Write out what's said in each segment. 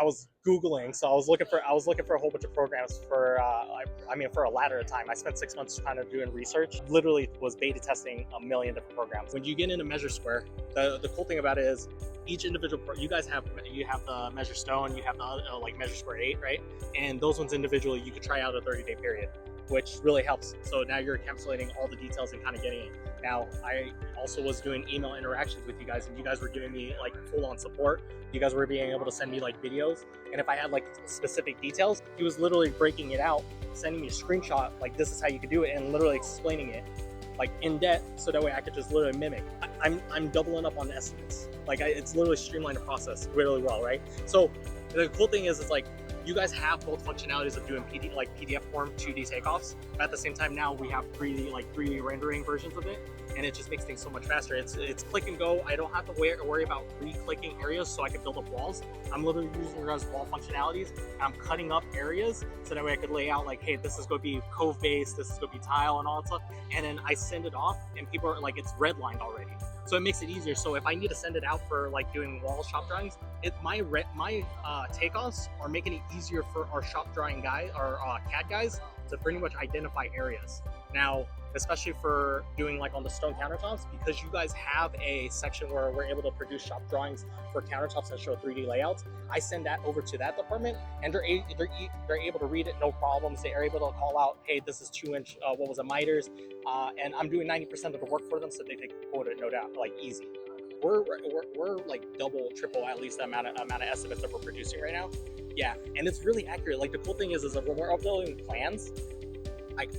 I was Googling, so I was looking for a whole bunch of programs for for a ladder of time. I spent 6 months kind of doing research. Literally was beta testing a million different programs. When you get into MeasureSquare, the cool thing about it is each individual you guys have the Measure Stone, you have the like MeasureSquare 8, right? And those ones individually you could try out a 30-day period, which really helps. So now you're encapsulating all the details and kind of getting it. Now, I also was doing email interactions with you guys, and you guys were giving me like full-on support. You guys were being able to send me like videos, and if I had like specific details, he was literally breaking it out, sending me a screenshot, like this is how you could do it, and literally explaining it like in depth, so that way I could just literally mimic. I'm doubling up on the estimates. Like it's literally streamlined the process really well, right? So the cool thing is like you guys have both functionalities of doing PDF form 2D takeoffs, but at the same time now we have 3D rendering versions of it, and it just makes things so much faster. It's click and go. I don't have to worry about re-clicking areas so I can build up walls. I'm literally using your guys' wall functionalities. I'm cutting up areas so that way I could lay out like, hey, this is going to be cove base, this is going to be tile and all that stuff, and then I send it off and people are like, it's redlined already. So it makes it easier. So if I need to send it out for like doing wall shop drawings, my takeoffs are making it easier for our shop drawing guys, our CAD guys, to pretty much identify areas. Now, especially for doing like on the stone countertops, because you guys have a section where we're able to produce shop drawings for countertops that show 3D layouts, I send that over to that department, and they're able to read it, no problems. They are able to call out, hey, this is 2-inch, miters, and I'm doing 90% of the work for them, so they take the quota, no doubt, like easy. We're like double, triple at least the amount of estimates that we're producing right now. Yeah, and it's really accurate. Like the cool thing is that when we're uploading plans,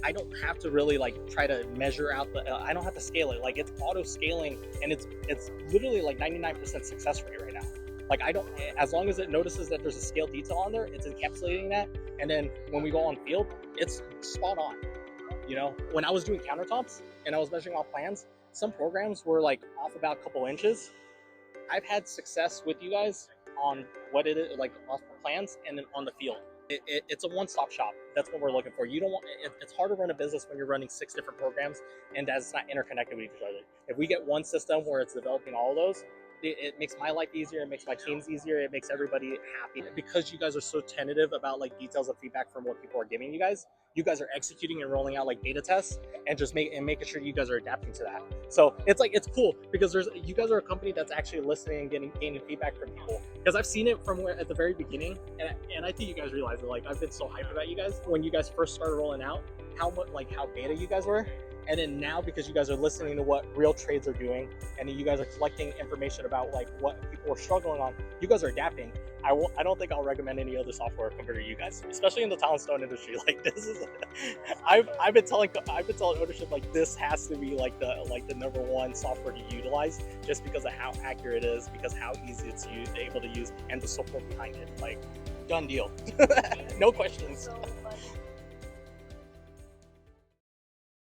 I don't have to really like try to measure out I don't have to scale it. Like it's auto scaling, and it's literally like 99% success rate right now. Like I don't, as long as it notices that there's a scale detail on there, it's encapsulating that, and then when we go on field, it's spot on. You know, when I was doing countertops and I was measuring off plans, some programs were like off about a couple inches. I've had success with you guys on what it is, like off the plans and then on the field. It's a one-stop shop. That's what we're looking for. You don't want it's hard to run a business when you're running 6 different programs and that's not interconnected with each other. If we get one system where it's developing all of those, it makes my life easier, it makes my teams easier, it makes everybody happy. Because you guys are so tentative about like details of feedback from what people are giving you guys are executing and rolling out like beta tests and just making sure you guys are adapting to that. So it's cool because you guys are a company that's actually listening and gaining feedback from people. Because I've seen it from at the very beginning, and I think you guys realize it. Like I've been so hyped about you guys when you guys first started rolling out, how beta you guys were. And then now, because you guys are listening to what real trades are doing, and you guys are collecting information about like what people are struggling on, you guys are adapting. I don't think I'll recommend any other software compared to you guys, especially in the tile and stone industry. Like this is, I've been telling ownership like this has to be like the #1 software to utilize, just because of how accurate it is, because how easy it's able to use, and the support behind it. Like done deal, no questions.